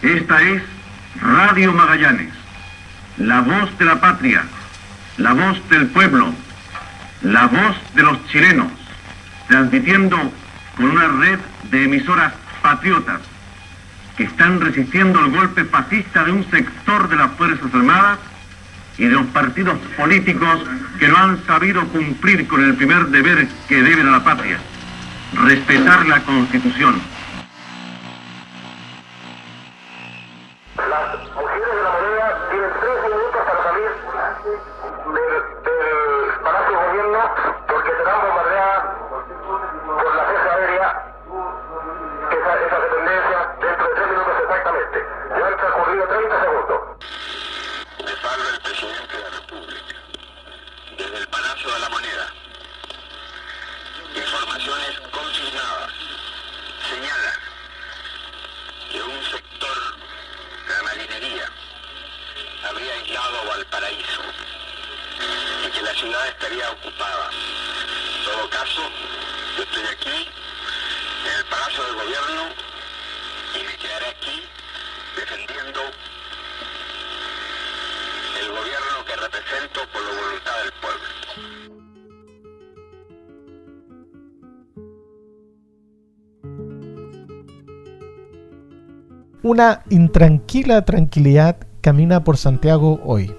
Esta es Radio Magallanes, la voz de la patria, la voz del pueblo, la voz de los chilenos, transmitiendo con una red de emisoras patriotas que están resistiendo el golpe fascista de un sector de las Fuerzas Armadas y de los partidos políticos que no han sabido cumplir con el primer deber que deben a la patria, respetar la Constitución. Las mujeres de la moneda tienen 13 minutos para salir del Palacio de Gobierno porque serán bombardeadas por la fuerza aérea, esa dependencia, dentro de 3 minutos exactamente. Ya han transcurrido 30 segundos. Les habla el presidente de la República, desde el Palacio de la Moneda. Informaciones confirmadas señalan que un sector de la marinería habría aislado Valparaíso y que la ciudad estaría ocupada. En todo caso, yo estoy aquí en el Palacio del Gobierno y me quedaré aquí defendiendo el gobierno que represento por la voluntad del pueblo. Una intranquila tranquilidad camina por Santiago hoy.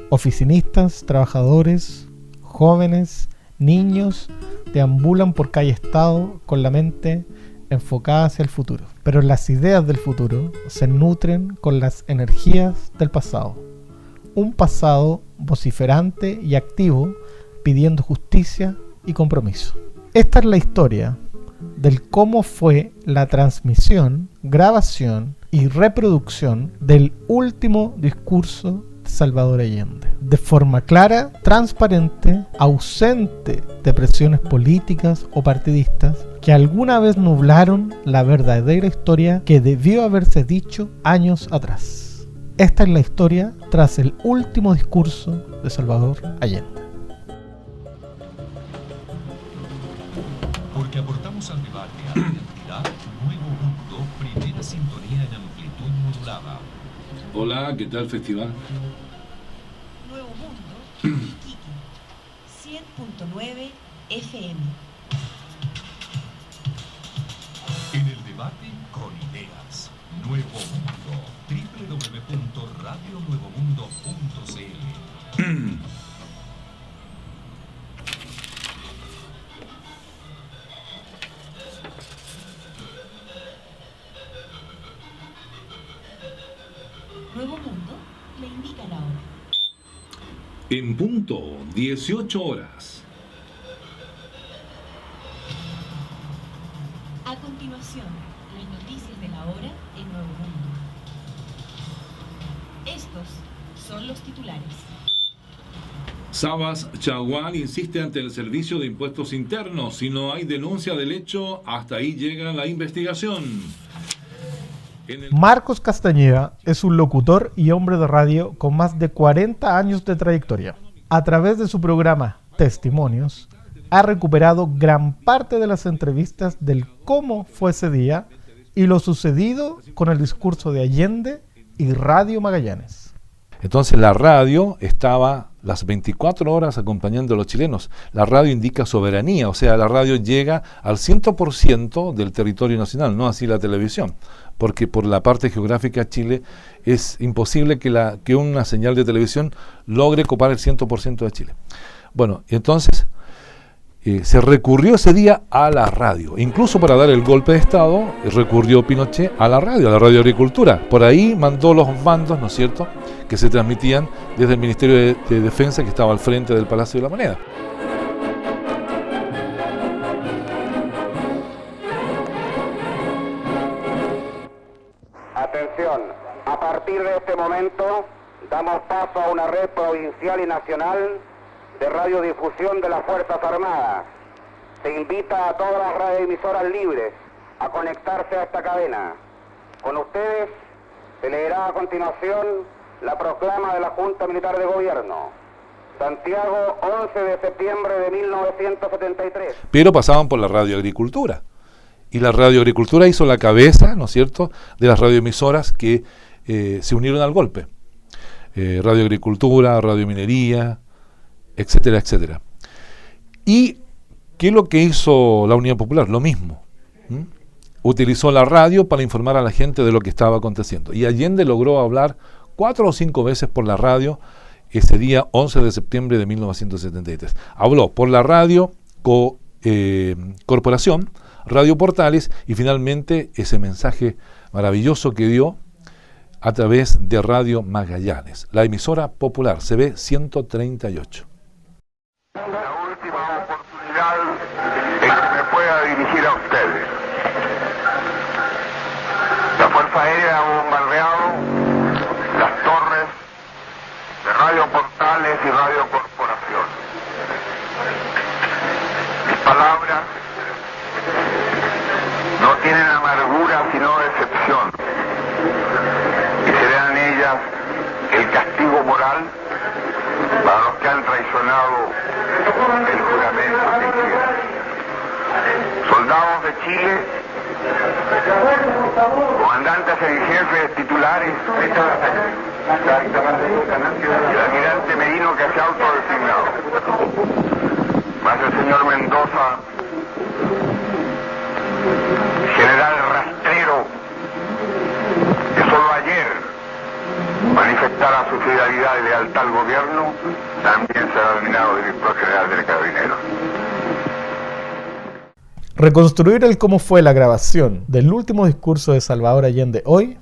Oficinistas, trabajadores, jóvenes, niños deambulan por calle Estado con la mente enfocada hacia el futuro. Pero las ideas del futuro se nutren con las energías del pasado. Un pasado vociferante y activo pidiendo justicia y compromiso. Esta es la historia del cómo fue la transmisión, grabación y reproducción del último discurso de Salvador Allende. De forma clara, transparente, ausente de presiones políticas o partidistas que alguna vez nublaron la verdadera historia que debió haberse dicho años atrás. Esta es la historia tras el último discurso de Salvador Allende. Porque aportamos al debate a la identidad Nuevo Mundo, primera sintonía en amplitud modulada. Hola, ¿qué tal festival? Nuevo Mundo, Iquique, 100.9 FM. En el debate con ideas, Nuevo Mundo, www.radionuevomundo.cl. Nuevo Mundo le indica la hora. En punto, 18 horas. A continuación, las noticias de la hora en Nuevo Mundo. Estos son los titulares. Sabas Chaguán insiste ante el Servicio de Impuestos Internos. Si no hay denuncia del hecho, hasta ahí llega la investigación. Marcos Castañeda es un locutor y hombre de radio con más de 40 años de trayectoria. A través de su programa Testimonios, ha recuperado gran parte de las entrevistas del cómo fue ese día y lo sucedido con el discurso de Allende y Radio Magallanes. Entonces la radio estaba las 24 horas acompañando a los chilenos. La radio indica soberanía, o sea, la radio llega al 100% del territorio nacional, no así la televisión, porque por la parte geográfica Chile es imposible que una señal de televisión logre copar el 100% de Chile. Bueno, entonces se recurrió ese día a la radio, incluso para dar el golpe de Estado recurrió Pinochet a la radio Agricultura. Por ahí mandó los bandos, ¿no es cierto?, que se transmitían desde el Ministerio de Defensa, que estaba al frente del Palacio de la Moneda. Atención, a partir de este momento damos paso a una red provincial y nacional de radiodifusión de las Fuerzas Armadas. Se invita a todas las radioemisoras libres a conectarse a esta cadena. Con ustedes se leerá a continuación la proclama de la Junta Militar de Gobierno. Santiago, 11 de septiembre de 1973. Pero pasaban por la Radio Agricultura. Y la radioagricultura hizo la cabeza, ¿no es cierto?, de las radioemisoras que se unieron al golpe. Radioagricultura, radiominería, etcétera, etcétera. ¿Y qué es lo que hizo la Unidad Popular? Lo mismo. Utilizó la radio para informar a la gente de lo que estaba aconteciendo. Y Allende logró hablar 4 o 5 veces por la radio ese día 11 de septiembre de 1973. Habló por la radio Corporación, Radio Portales, y finalmente ese mensaje maravilloso que dio a través de Radio Magallanes, la emisora popular, CB 138. La última oportunidad en que me pueda dirigir a ustedes. La Fuerza Aérea ha bombardeado las torres de Radio Portales y Radio Corporación. Mis palabras no tienen amargura sino decepción, y serán ellas el castigo moral para los que han traicionado el juramento que hicieron. Soldados de Chile, comandantes en jefes titulares, y el almirante Merino que se ha autodesignado, más el señor Mendoza, general rastrero, que solo ayer manifestara su fidelidad y lealtad al gobierno, también será nominado director general del Carabineros. Reconstruir el cómo fue la grabación del último discurso de Salvador Allende hoy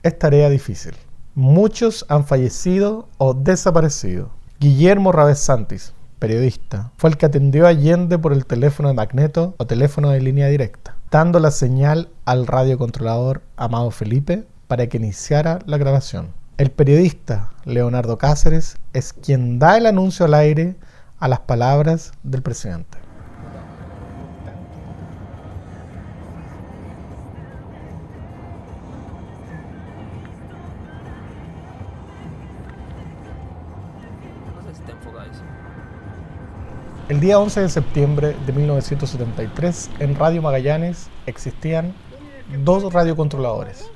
es tarea difícil. Muchos han fallecido o desaparecido. Guillermo Rabés Santis, periodista, fue el que atendió a Allende por el teléfono de magneto o teléfono de línea directa, dando la señal al radiocontrolador Amado Felipe para que iniciara la grabación. El periodista Leonardo Cáceres es quien da el anuncio al aire a las palabras del presidente. El día 11 de septiembre de 1973, en Radio Magallanes existían 2 radiocontroladores.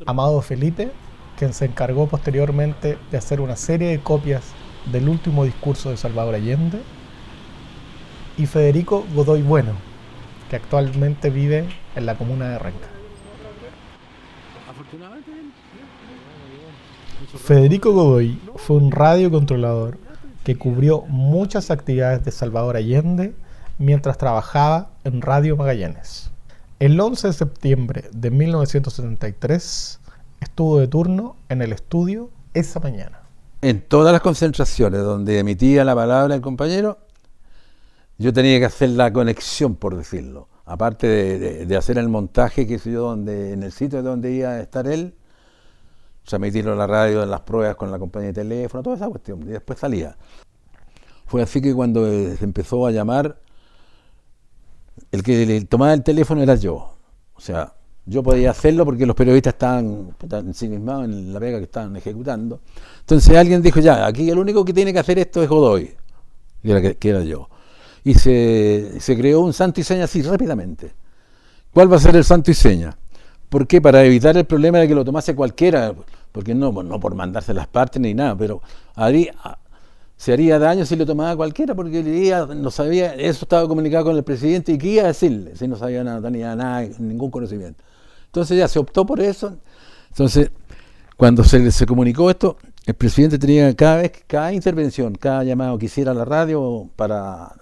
Amado Felipe, quien se encargó posteriormente de hacer una serie de copias del último discurso de Salvador Allende, y Federico Godoy Bueno, que actualmente vive en la comuna de Renca. Federico Godoy fue un radiocontrolador que cubrió muchas actividades de Salvador Allende mientras trabajaba en Radio Magallanes. El 11 de septiembre de 1973 estuvo de turno en el estudio esa mañana. En todas las concentraciones donde emitía la palabra el compañero, yo tenía que hacer la conexión, por decirlo. Aparte de hacer el montaje, qué sé yo, en el sitio donde iba a estar él, transmitirlo a la radio en las pruebas con la compañía de teléfono, toda esa cuestión, y después salía. Fue así que cuando se empezó a llamar, el que le tomaba el teléfono era yo. O sea, yo podía hacerlo porque los periodistas estaban ensimismados en la pega que estaban ejecutando. Entonces alguien dijo, ya, aquí el único que tiene que hacer esto es Godoy, que era yo. Y se creó un santo y seña así rápidamente. ¿Cuál va a ser el santo y seña? ¿Por qué? Para evitar el problema de que lo tomase cualquiera, porque no por mandarse las partes ni nada, pero se haría daño si lo tomaba cualquiera, porque no sabía, eso estaba comunicado con el presidente, y qué iba a decirle, si no sabía nada, no tenía nada, ningún conocimiento. Entonces ya se optó por eso. Entonces, cuando se comunicó esto, el presidente tenía cada intervención, cada llamado que hiciera a la radio para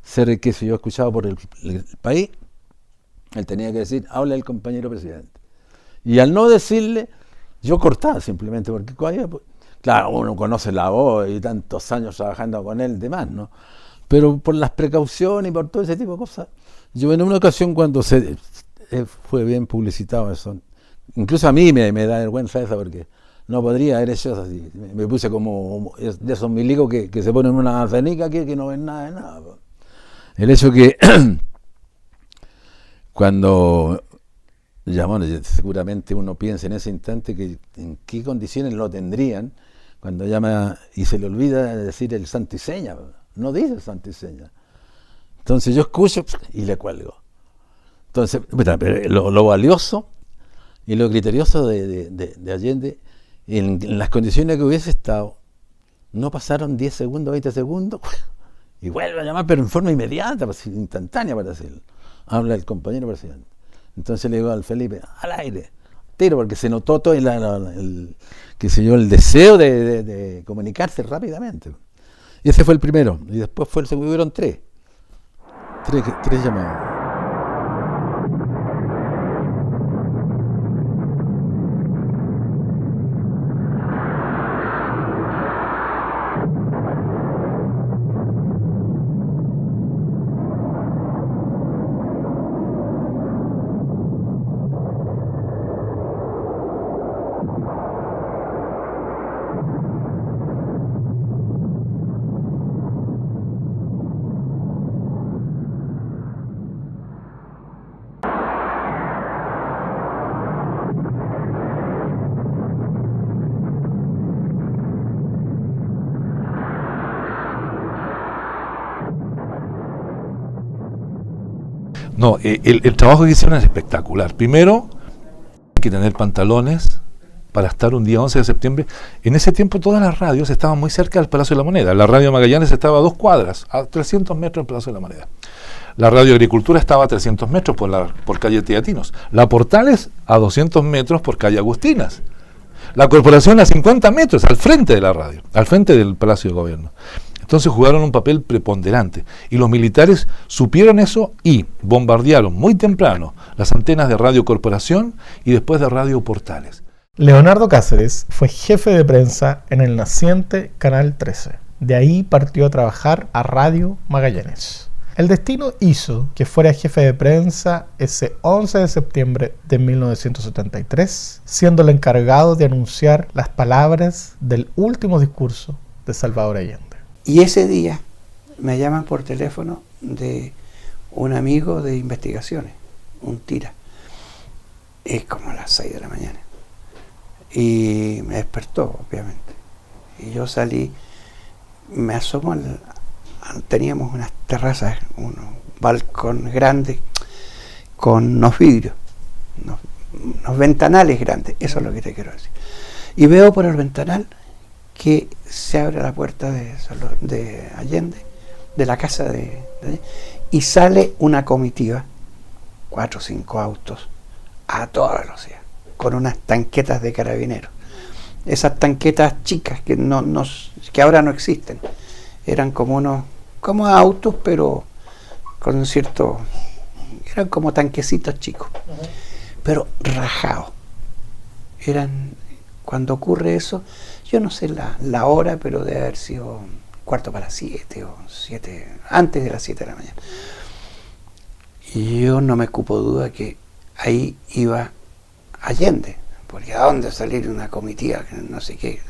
ser, qué sé yo, escuchado por el país, él tenía que decir, habla el compañero presidente. Y al no decirle, yo cortaba simplemente, porque claro, uno conoce la voz y tantos años trabajando con él, demás, ¿no? Pero por las precauciones y por todo ese tipo de cosas, yo en una ocasión cuando fue bien publicitado eso, incluso a mí me da vergüenza eso, porque no podría haber hecho eso así. Me puse como de esos milicos que se ponen una manzanica que no ven nada de nada. El hecho que cuando bueno, seguramente uno piensa en ese instante que en qué condiciones lo tendrían cuando llama y se le olvida decir el santo y seña, no dice el santo y seña. Entonces yo escucho y le cuelgo. Entonces, lo valioso y lo criterioso de Allende, en las condiciones que hubiese estado, no pasaron 10 segundos, 20 segundos, y vuelve a llamar, pero en forma inmediata, instantánea para decirlo. Habla el compañero presidente. Entonces le digo al Felipe, al aire, tiro, porque se notó todo el deseo de comunicarse rápidamente. Y ese fue el primero, y después fue el segundo, hubieron tres llamados. No, el trabajo que hicieron es espectacular. Primero, hay que tener pantalones para estar un día 11 de septiembre. En ese tiempo todas las radios estaban muy cerca del Palacio de la Moneda. La radio Magallanes estaba a 2 cuadras, a 300 metros del Palacio de la Moneda. La radio Agricultura estaba a 300 metros por calle Teatinos. La Portales a 200 metros por calle Agustinas. La Corporación a 50 metros, al frente de la radio, al frente del Palacio de Gobierno. Entonces jugaron un papel preponderante y los militares supieron eso y bombardearon muy temprano las antenas de Radio Corporación y después de Radio Portales. Leonardo Cáceres fue jefe de prensa en el naciente Canal 13. De ahí partió a trabajar a Radio Magallanes. El destino hizo que fuera jefe de prensa ese 11 de septiembre de 1973, siendo el encargado de anunciar las palabras del último discurso de Salvador Allende. Y ese día me llaman por teléfono de un amigo de investigaciones, un tira. Es como a las 6 de la mañana. Y me despertó, obviamente. Y yo salí, me asomo, teníamos unas terrazas, unos balcones grandes con unos vidrios, unos ventanales grandes, eso es lo que te quiero decir. Y veo por el ventanal que se abre la puerta de Allende, de la casa de Allende, y sale una comitiva, 4 o 5 autos, a toda velocidad, con unas tanquetas de carabineros. Esas tanquetas chicas que ahora no existen, eran como autos, pero con eran como tanquecitos chicos, pero rajados. Cuando ocurre eso, yo no sé la hora, pero debe haber sido 6:45 o 7, antes de las 7 de la mañana. Y yo no me cupo duda que ahí iba Allende, porque ¿a dónde salir una comitiva? No sé qué.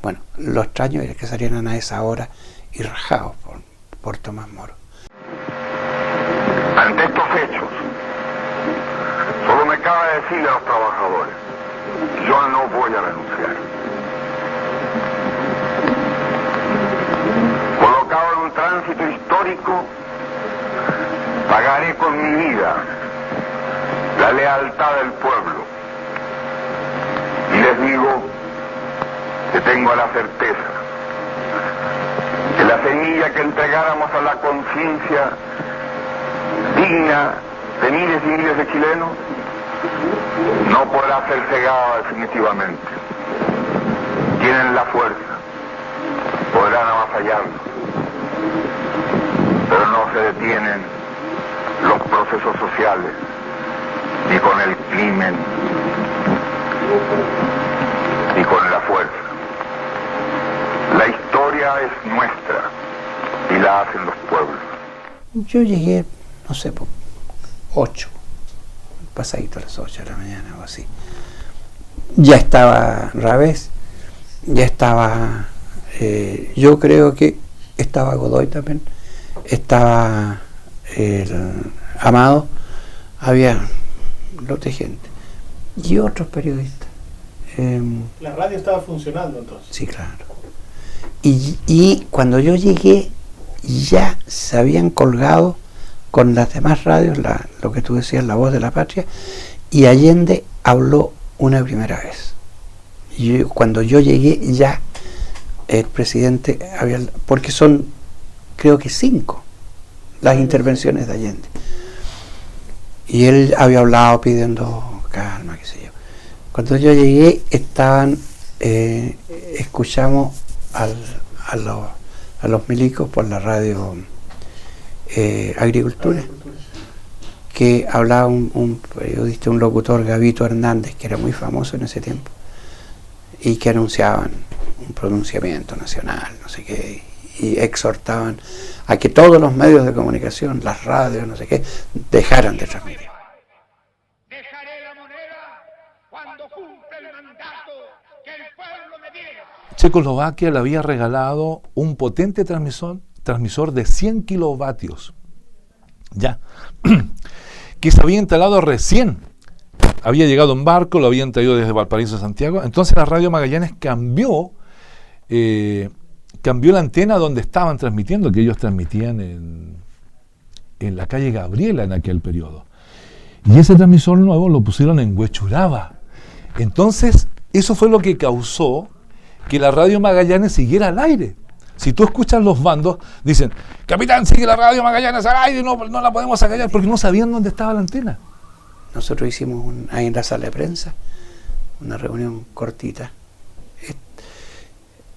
Bueno, lo extraño era que salieran a esa hora y rajados por Tomás Moro. Ante estos hechos, solo me cabe decirle a los trabajadores, yo no voy a renunciar. Colocado en un tránsito histórico, pagaré con mi vida la lealtad del pueblo. Y les digo que tengo la certeza que la semilla que entregáramos a la conciencia digna de miles y miles de chilenos no podrá ser cegada definitivamente. Tienen la fuerza, podrán avasallarnos, pero no se detienen los procesos sociales ni con el crimen ni con la fuerza. La historia es nuestra y la hacen los pueblos. Yo llegué, no sé, por 8, pasadito a las 8 de la mañana o así. Ya estaba Ravés, ya estaba, yo creo que estaba Godoy también, estaba Amado, había lote gente y otros periodistas. La radio estaba funcionando entonces. Sí, claro. Y cuando yo llegué ya se habían colgado con las demás radios, lo que tú decías, La Voz de la Patria, y Allende habló una primera vez. Y cuando yo llegué ya el presidente había, porque son creo que 5 las intervenciones de Allende, y él había hablado pidiendo calma, qué sé yo. Cuando yo llegué estaban escuchamos a los milicos por la radio Agricultura, que hablaba un periodista, un locutor, Gavito Hernández, que era muy famoso en ese tiempo, y que anunciaban un pronunciamiento nacional, no sé qué, y exhortaban a que todos los medios de comunicación, las radios, no sé qué, dejaran de transmitir. Dejaré la moneda cuando cumpla el mandato que el pueblo me diera. Checoslovaquia le había regalado un potente transmisor de 100 kilovatios, ya, que se había instalado recién. Había llegado en barco, lo habían traído desde Valparaíso a Santiago. Entonces la radio Magallanes cambió la antena donde estaban transmitiendo, que ellos transmitían en la calle Gabriela en aquel periodo. Y ese transmisor nuevo lo pusieron en Huechuraba. Entonces, eso fue lo que causó que la radio Magallanes siguiera al aire. Si tú escuchas los bandos, dicen, capitán, sigue la radio Magallanes al aire, no la podemos acallar, porque no sabían dónde estaba la antena. Nosotros hicimos ahí en la sala de prensa una reunión cortita,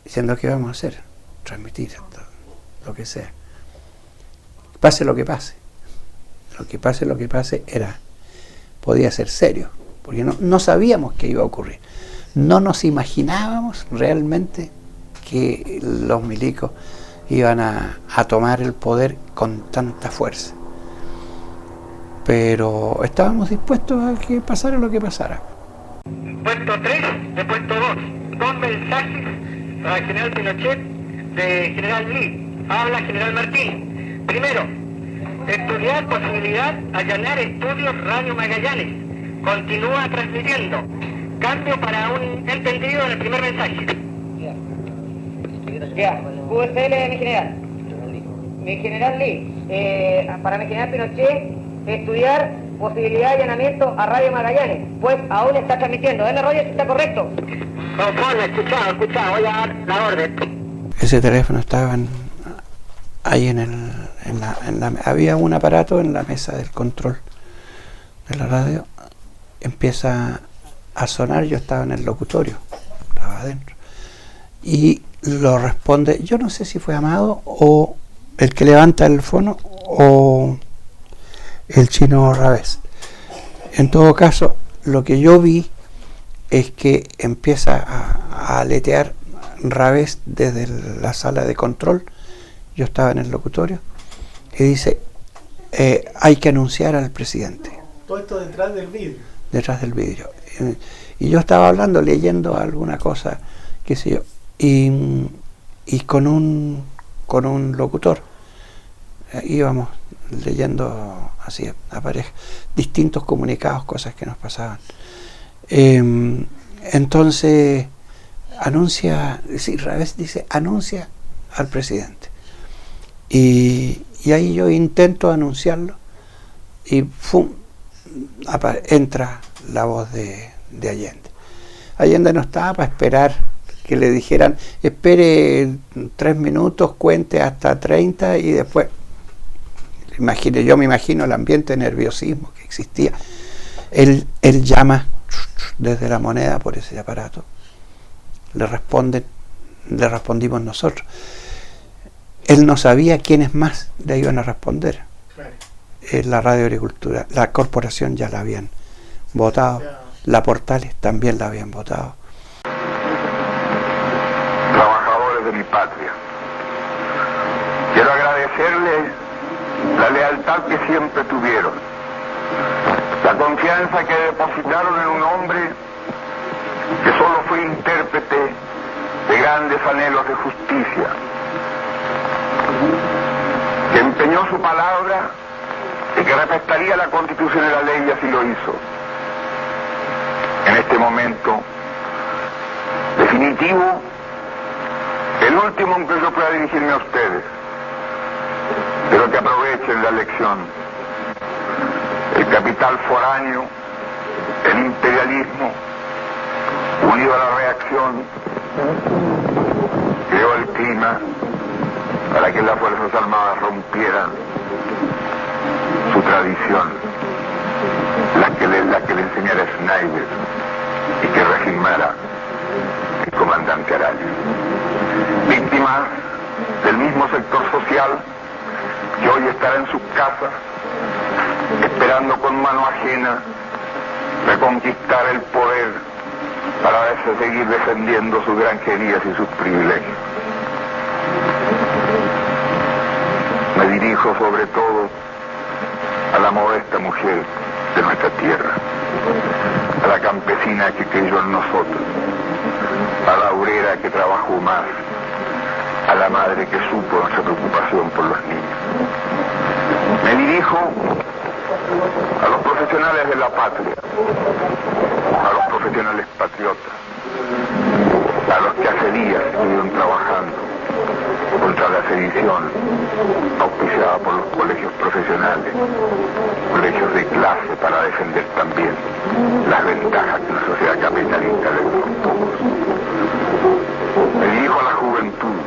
diciendo qué vamos a hacer, transmitir lo que sea, pase lo que pase. Lo que pase podía ser serio, porque no sabíamos qué iba a ocurrir. No nos imaginábamos realmente que los milicos iban a tomar el poder con tanta fuerza. Pero estábamos dispuestos a que pasara lo que pasara. Puesto 3 de puesto 2. 2 mensajes para el general Pinochet de general Lee. Habla general Martín. Primero, estudiar posibilidad allanar estudios Radio Magallanes. Continúa transmitiendo. Cambio para un entendido en el primer mensaje. Ya, QSL, mi general. Mi general Lee. Para mi general Pinochet, estudiar posibilidad de allanamiento a Radio Magallanes, pues aún está transmitiendo. Denle rollo si está correcto. Conforme, escuchado, voy a dar la orden. Ese teléfono estaba ahí había un aparato en la mesa del control de la radio. Empieza a sonar, yo estaba en el locutorio, estaba adentro, y lo responde, yo no sé si fue Amado o el que levanta el fono o el chino Ravés. En todo caso, lo que yo vi es que empieza a aletear Ravés desde la sala de control, yo estaba en el locutorio, y dice, hay que anunciar al presidente. Todo esto detrás del vidrio. Detrás del vidrio. Y yo estaba hablando, leyendo alguna cosa, qué sé yo, y con un locutor íbamos leyendo así a pareja distintos comunicados, cosas que nos pasaban. Entonces Ravés dice, anuncia al presidente, y ahí yo intento anunciarlo y entra la voz de Allende. Allende no estaba para esperar que le dijeran espere 3 minutos, cuente hasta 30 y después. Yo me imagino el ambiente de nerviosismo que existía. Él llama desde la moneda por ese aparato. Le respondimos nosotros. Él no sabía quiénes más le iban a responder. La Radio Agricultura, la corporación ya la habían votado, la Portales también la habían votado. Trabajadores de mi patria, quiero agradecerles la lealtad que siempre tuvieron, la confianza que depositaron en un hombre que solo fue intérprete de grandes anhelos de justicia, que empeñó su palabra y que respetaría la Constitución y la ley, y así lo hizo. En este momento definitivo, el último en que yo pueda dirigirme a ustedes, pero que aprovechen la lección El capital foráneo, el imperialismo, unido a la reacción, creó el clima para que las Fuerzas Armadas rompieran su tradición, la que le enseñara Schneider y que reafirmara el comandante Araya. Víctimas del mismo sector social que hoy estará en sus casas esperando con mano ajena reconquistar el poder para seguir defendiendo sus granjerías y sus privilegios. Me dirijo sobre todo a la modesta mujer de nuestra tierra, a la campesina que creyó en nosotros, a la obrera que trabajó más, a la madre que supo nuestra preocupación por los niños. Me dirijo a los profesionales de la patria, a los profesionales patriotas, a los que hace días estuvieron trabajando contra la sedición auspiciada por los colegios profesionales, colegios de clase para defender también las ventajas que una sociedad capitalista le da a los pocos. Me dirijo a la juventud,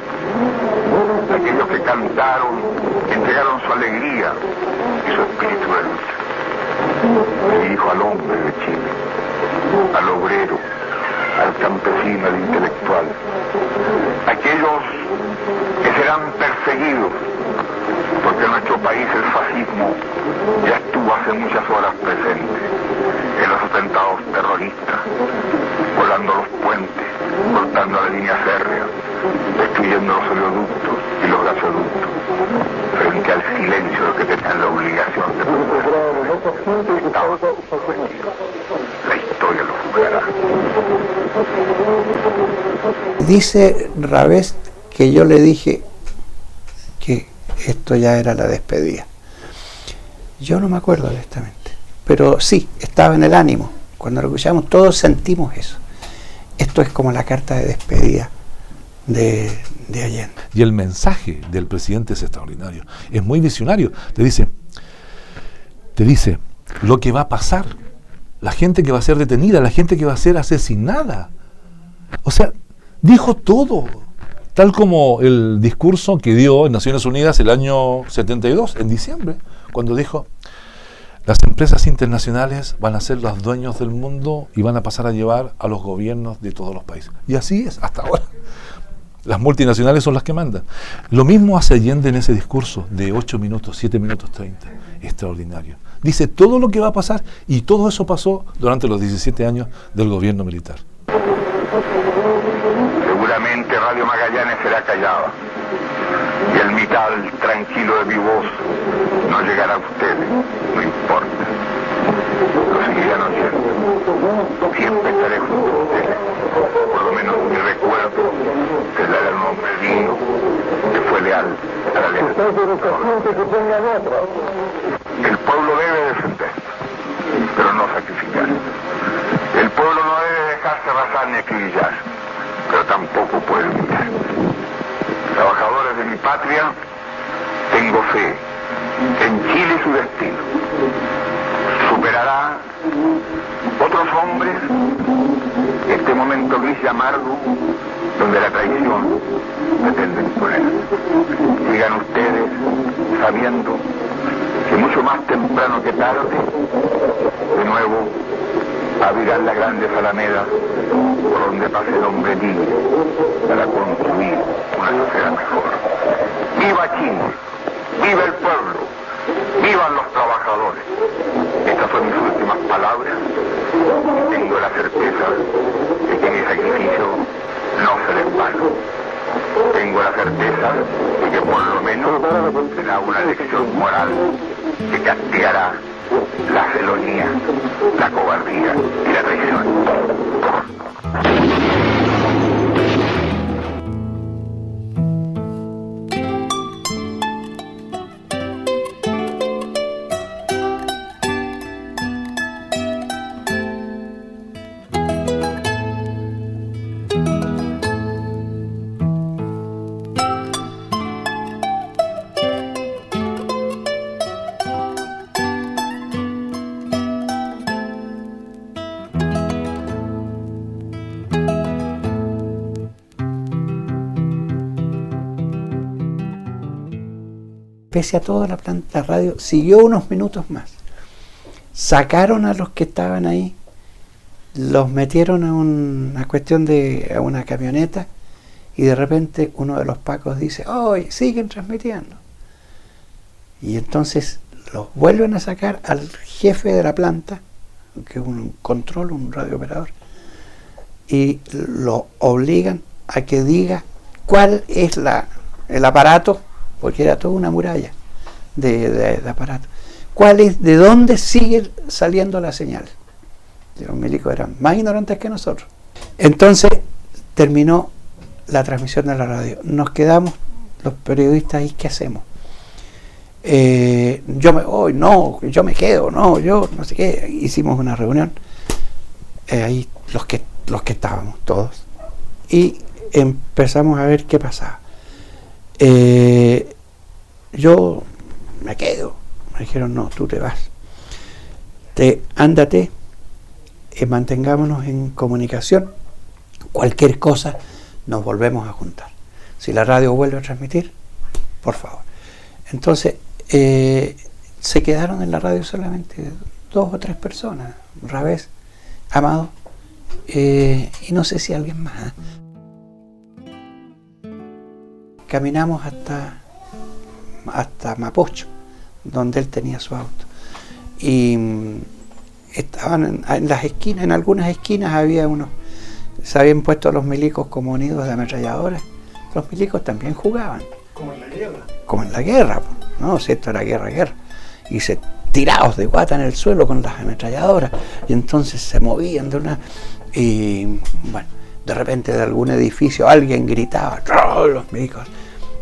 a aquellos que cantaron, que entregaron su alegría y su espíritu de lucha. Me dirijo al hombre de Chile, al obrero, al campesino, al intelectual, aquellos que serán perseguidos, porque en nuestro país el fascismo ya estuvo hace muchas horas presente en los atentados terroristas, volando los puentes, cortando la línea férrea, destruyendo los oleoductos y los gasoductos, frente al silencio de los que tenían la obligación de proteger. La historia lo juzgará. Dice Ravés que yo le dije que esto ya era la despedida. Yo no me acuerdo honestamente, pero sí, estaba en el ánimo. Cuando lo escuchamos todos sentimos eso. Esto es como la carta de despedida de Allende. Y el mensaje del presidente es extraordinario, es muy visionario. Te dice lo que va a pasar, la gente que va a ser detenida, la gente que va a ser asesinada. O sea, dijo todo, tal como el discurso que dio en Naciones Unidas el año 72, en diciembre, cuando dijo: las empresas internacionales van a ser los dueños del mundo y van a pasar a llevar a los gobiernos de todos los países. Y así es hasta ahora. Las multinacionales son las que mandan. Lo mismo hace Allende en ese discurso de 8 minutos, 7 minutos 30. Extraordinario. Dice todo lo que va a pasar, y todo eso pasó durante los 17 años del gobierno militar. Seguramente Radio Magallanes será callada y el mital tranquilo de mi voz no llegará a ustedes, no importa. Lo seguirán oyendo. Siempre estaré junto a ustedes. Por lo menos mi recuerdo será el hombre digno que fue leal a la lealtad. El pueblo debe defender, pero no sacrificar. El pueblo no debe dejarse arrasar ni acribillar, pero tampoco puede humillar. Trabajadores de mi patria, tengo fe en Chile y su destino. Superará otros hombres este momento gris y amargo donde la traición pretende imponer. Sigan ustedes sabiendo que mucho más temprano que tarde, de nuevo, abrirán las grandes alamedas por donde pase el hombre libre para construir una sociedad mejor. ¡Viva Chile! ¡Viva el pueblo! ¡Vivan los trabajadores! Estas son mis últimas palabras. Tengo la certeza de que mi sacrificio no será en vano. Tengo la certeza de que por lo menos será una lección moral que castigará la felonía, la cobardía y la traición. pese a todo la radio siguió unos minutos más. Sacaron a los que estaban ahí, los metieron a una cuestión a una camioneta, y de repente uno de los pacos dice: ¡oye, siguen transmitiendo! Y entonces los vuelven a sacar al jefe de la planta, que es un control, un radiooperador, y lo obligan a que diga cuál es el aparato, porque era toda una muralla de aparato, cuál es, de dónde sigue saliendo la señal. Y los milicos eran más ignorantes que nosotros. Entonces terminó la transmisión de la radio. Nos quedamos los periodistas ahí, ¿qué hacemos? Yo me quedo, yo no sé qué. Hicimos una reunión, ahí los que estábamos todos, y empezamos a ver qué pasaba. Yo me quedo. Me dijeron: no, tú te vas. Ándate, mantengámonos en comunicación. Cualquier cosa nos volvemos a juntar. Si la radio vuelve a transmitir, por favor. Entonces, se quedaron en la radio solamente 2 o 3 personas. Rabés, Amado, y no sé si alguien más. Caminamos hasta Mapocho, donde él tenía su auto. Y estaban en las esquinas, en algunas esquinas había se habían puesto los milicos como nidos de ametralladoras. Los milicos también jugaban. Como en la guerra. Como en la guerra, ¿no? Si esto era guerra. Y se tirados de guata en el suelo con las ametralladoras. Y entonces se movían y bueno, de repente de algún edificio alguien gritaba: los milicos.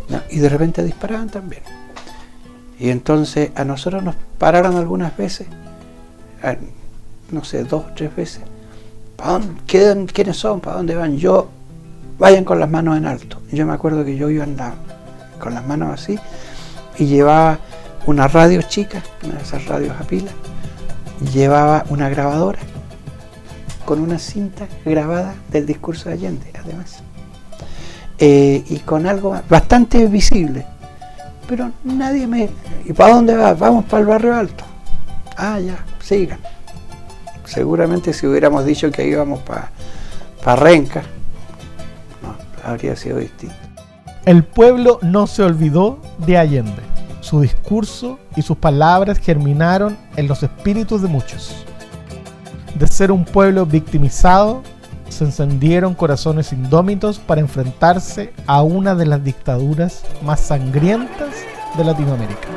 ¿No? Y de repente disparaban también. Y entonces a nosotros nos pararon algunas veces, no sé, 2 o 3 veces. ¿Quiénes son? ¿Para dónde van? Vayan con las manos en alto. Yo me acuerdo que yo iba con las manos así y llevaba una radio chica, una de esas radios a pila, llevaba una grabadora con una cinta grabada del discurso de Allende, además, y con algo bastante visible. Pero nadie ¿y para dónde vas? Vamos para el Barrio Alto. Ah, ya, sigan. Seguramente si hubiéramos dicho que íbamos para Renca, no, habría sido distinto. El pueblo no se olvidó de Allende. Su discurso y sus palabras germinaron en los espíritus de muchos. De ser un pueblo victimizado, se encendieron corazones indómitos para enfrentarse a una de las dictaduras más sangrientas de Latinoamérica.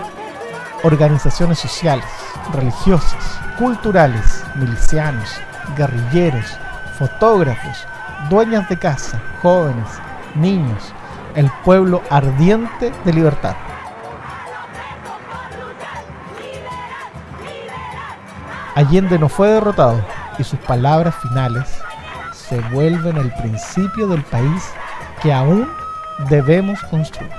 Organizaciones sociales, religiosas, culturales, milicianos, guerrilleros, fotógrafos, dueñas de casa, jóvenes, niños, el pueblo ardiente de libertad. Allende no fue derrotado y sus palabras finales se vuelven el principio del país que aún debemos construir.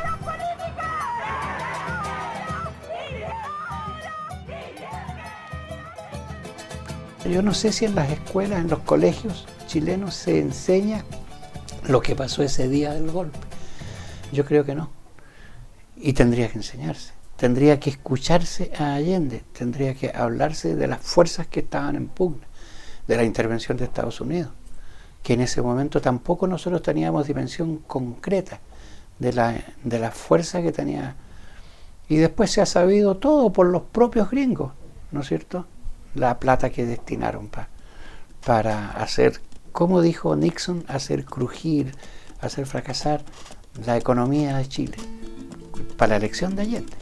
Yo no sé si en las escuelas, en los colegios chilenos se enseña lo que pasó ese día del golpe. Yo creo que no. Y tendría que enseñarse. Tendría que escucharse a Allende. Tendría que hablarse de las fuerzas que estaban en pugna, de la intervención de Estados Unidos, que en ese momento tampoco nosotros teníamos dimensión concreta de la fuerza que tenía. Y después se ha sabido todo por los propios gringos, ¿no es cierto? La plata que destinaron para hacer, como dijo Nixon, hacer crujir, hacer fracasar la economía de Chile para la elección de Allende.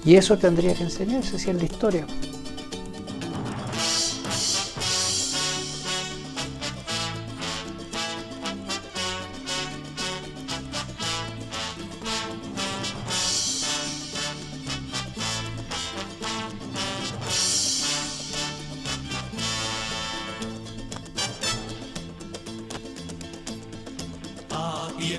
Y eso tendría que enseñarse si es la historia.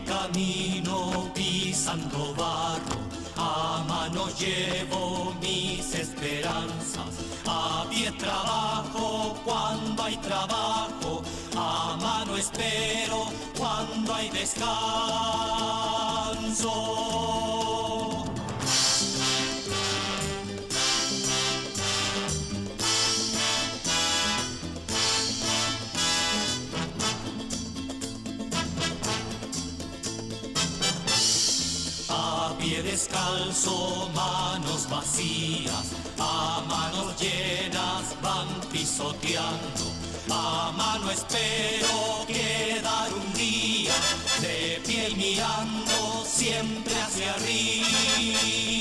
Camino pisando barro, a mano llevo mis esperanzas, a pie trabajo cuando hay trabajo, a mano mano espero cuando hay descanso. A pie descalzo, manos vacías, a manos llenas van pisoteando. A mano espero quedar un día, de pie y mirando siempre hacia arriba.